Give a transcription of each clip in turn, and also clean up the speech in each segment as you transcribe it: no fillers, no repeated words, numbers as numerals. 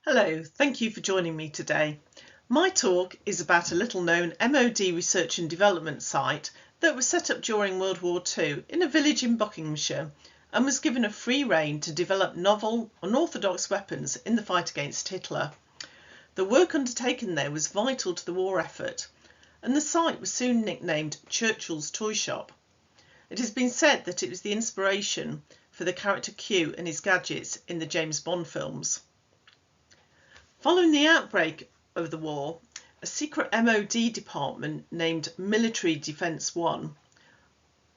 Hello, thank you for joining me today. My talk is about a little known MOD research and development site that was set up during World War II in a village in Buckinghamshire and was given a free rein to develop novel, unorthodox weapons in the fight against Hitler. The work undertaken there was vital to the war effort, and the site was soon nicknamed Churchill's Toyshop. It has been said that it was the inspiration for the character Q and his gadgets in the James Bond films. Following the outbreak of the war, a secret MOD department named Military Defence 1,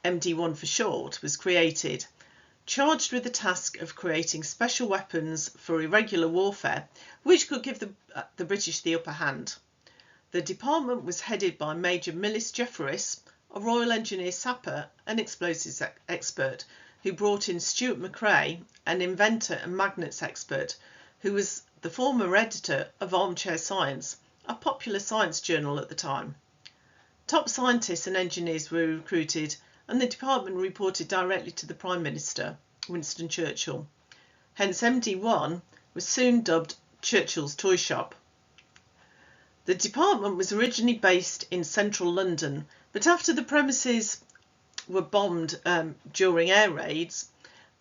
MD1 for short, was created, charged with the task of creating special weapons for irregular warfare which could give the British the upper hand. The department was headed by Major Millis Jefferies, a Royal Engineer sapper and explosives expert, who brought in Stuart McRae, an inventor and magnets expert, who was the former editor of Armchair Science, a popular science journal at the time. Top scientists and engineers were recruited, and the department reported directly to the Prime Minister, Winston Churchill. Hence MD1 was soon dubbed Churchill's Toyshop. The department was originally based in central London, but after the premises were bombed during air raids,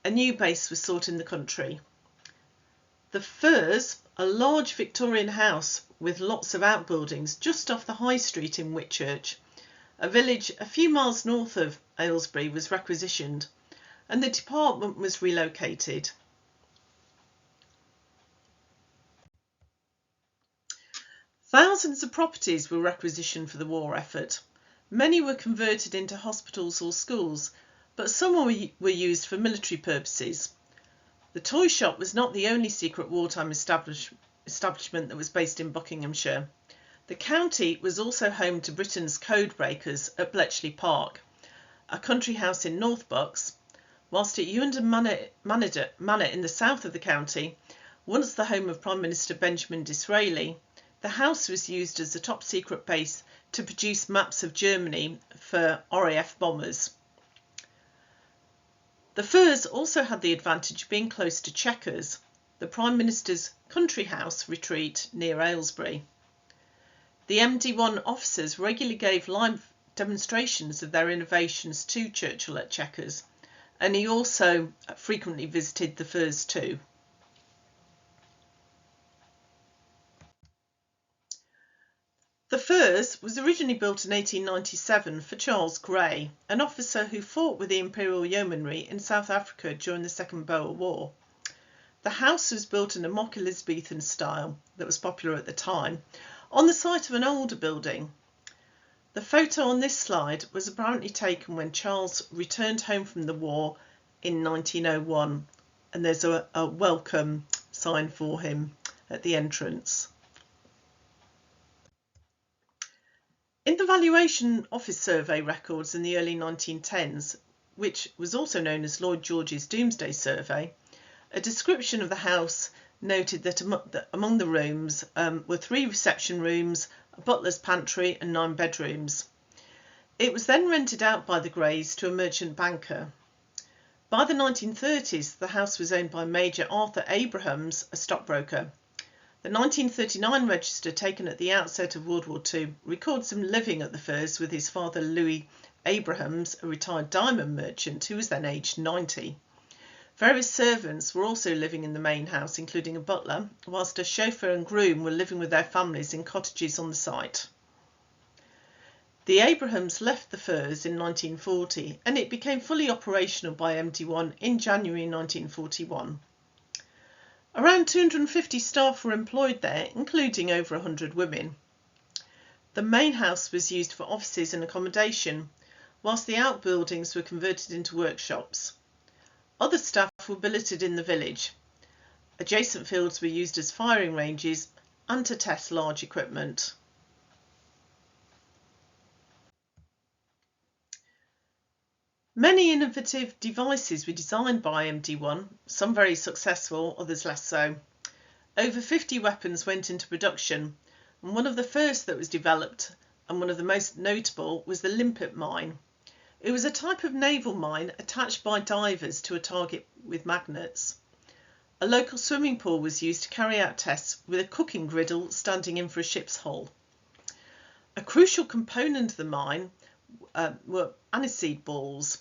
a new base was sought in the country. The Firs, a large Victorian house with lots of outbuildings just off the High Street in Whitchurch, a village a few miles north of Aylesbury, was requisitioned, and the department was relocated. Thousands of properties were requisitioned for the war effort. Many were converted into hospitals or schools, but some were used for military purposes. The toy shop was not the only secret wartime establishment that was based in Buckinghamshire. The county was also home to Britain's code breakers at Bletchley Park, a country house in North Bucks, whilst at Ewington Manor in the south of the county, once the home of Prime Minister Benjamin Disraeli, the house was used as a top secret base to produce maps of Germany for RAF bombers. The Firs also had the advantage of being close to Chequers, the Prime Minister's country house retreat near Aylesbury. The MD1 officers regularly gave live demonstrations of their innovations to Churchill at Chequers, and he also frequently visited the Firs too. The Firs was originally built in 1897 for Charles Grey, an officer who fought with the Imperial Yeomanry in South Africa during the Second Boer War. The house was built in a mock Elizabethan style that was popular at the time, on the site of an older building. The photo on this slide was apparently taken when Charles returned home from the war in 1901, and there's a welcome sign for him at the entrance. In the Valuation Office survey records in the early 1910s, which was also known as Lloyd George's Doomsday Survey, a description of the house noted that among the rooms were 3 reception rooms, a butler's pantry and 9 bedrooms. It was then rented out by the Greys to a merchant banker. By the 1930s, the house was owned by Major Arthur Abrahams, a stockbroker. The 1939 register taken at the outset of World War II records him living at the Firs with his father Louis Abrahams, a retired diamond merchant who was then aged 90. Various servants were also living in the main house, including a butler, whilst a chauffeur and groom were living with their families in cottages on the site. The Abrahams left the Firs in 1940 and it became fully operational by MD1 in January 1941. Around 250 staff were employed there, including over 100 women. The main house was used for offices and accommodation, whilst the outbuildings were converted into workshops. Other staff were billeted in the village. Adjacent fields were used as firing ranges and to test large equipment. Many innovative devices were designed by MD1, some very successful, others less so. Over 50 weapons went into production, and one of the first that was developed, and one of the most notable, was the limpet mine. It was a type of naval mine attached by divers to a target with magnets. A local swimming pool was used to carry out tests with a cooking griddle standing in for a ship's hull. A crucial component of the mine were aniseed balls.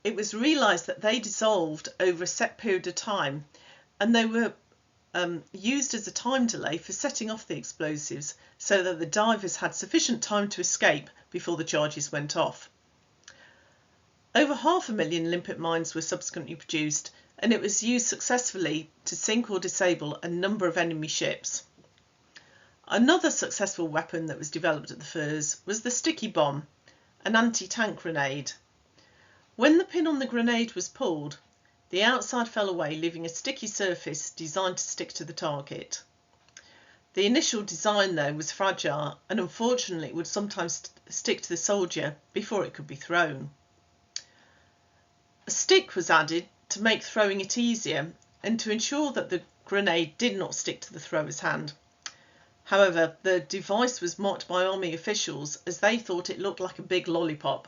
It was realised that they dissolved over a set period of time, and they were used as a time delay for setting off the explosives so that the divers had sufficient time to escape before the charges went off. Over 500,000 limpet mines were subsequently produced, and it was used successfully to sink or disable a number of enemy ships. Another successful weapon that was developed at the Firs was the sticky bomb, an anti-tank grenade. When the pin on the grenade was pulled, the outside fell away, leaving a sticky surface designed to stick to the target. The initial design, though, was fragile, and unfortunately it would sometimes stick to the soldier before it could be thrown. A stick was added to make throwing it easier and to ensure that the grenade did not stick to the thrower's hand. However, the device was mocked by army officials as they thought it looked like a big lollipop,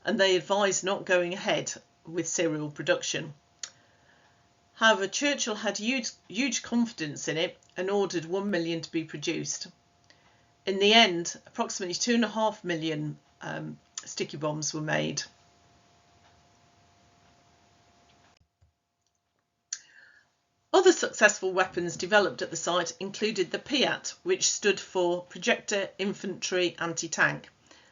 and they advised not going ahead with serial production. However, Churchill had huge confidence in it and ordered 1 million to be produced. In the end, approximately 2.5 million sticky bombs were made. Other successful weapons developed at the site included the PIAT, which stood for Projector Infantry Anti-Tank,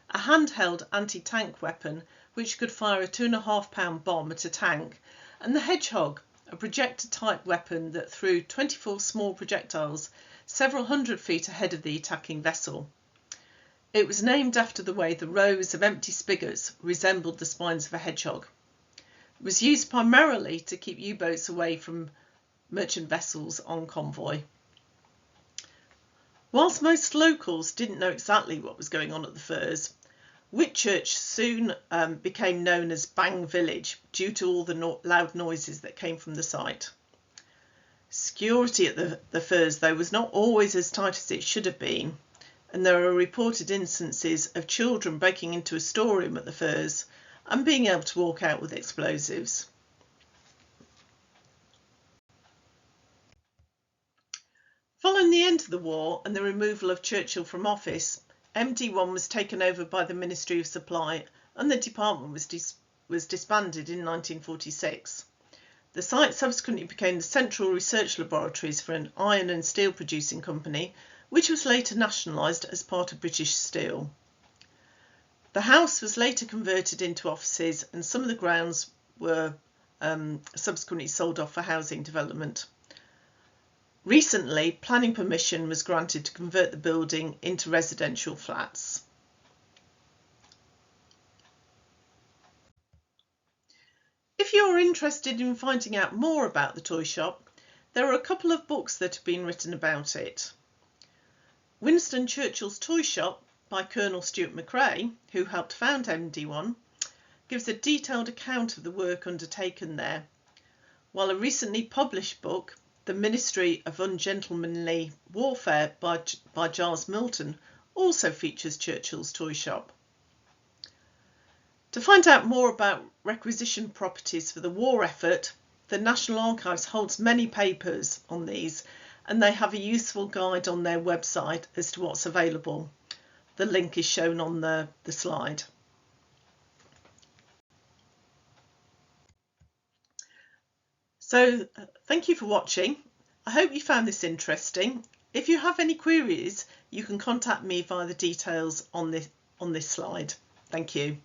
a handheld anti-tank weapon which could fire a 2.5-pound bomb at a tank, and the Hedgehog, a projector-type weapon that threw 24 small projectiles several hundred feet ahead of the attacking vessel. It was named after the way the rows of empty spigots resembled the spines of a hedgehog. It was used primarily to keep U-boats away from merchant vessels on convoy. Whilst most locals didn't know exactly what was going on at the Firs, Whitchurch soon became known as Bang Village due to all the loud noises that came from the site. Security at the Firs, though, was not always as tight as it should have been, and there are reported instances of children breaking into a storeroom at the Firs and being able to walk out with explosives. Following the end of the war and the removal of Churchill from office, MD1 was taken over by the Ministry of Supply, and the department was disbanded in 1946. The site subsequently became the central research laboratories for an iron and steel producing company, which was later nationalised as part of British Steel. The house was later converted into offices, and some of the grounds were subsequently sold off for housing development. Recently, planning permission was granted to convert the building into residential flats. If you're interested in finding out more about the toy shop, there are a couple of books that have been written about it. Winston Churchill's Toy Shop by Colonel Stuart McRae, who helped found MD1, gives a detailed account of the work undertaken there, while a recently published book, The Ministry of Ungentlemanly Warfare by Giles Milton, also features Churchill's toy shop. To find out more about requisition properties for the war effort, the National Archives holds many papers on these, and they have a useful guide on their website as to what's available. The link is shown on the slide. So thank you for watching. I hope you found this interesting. If you have any queries, you can contact me via the details on this slide. Thank you.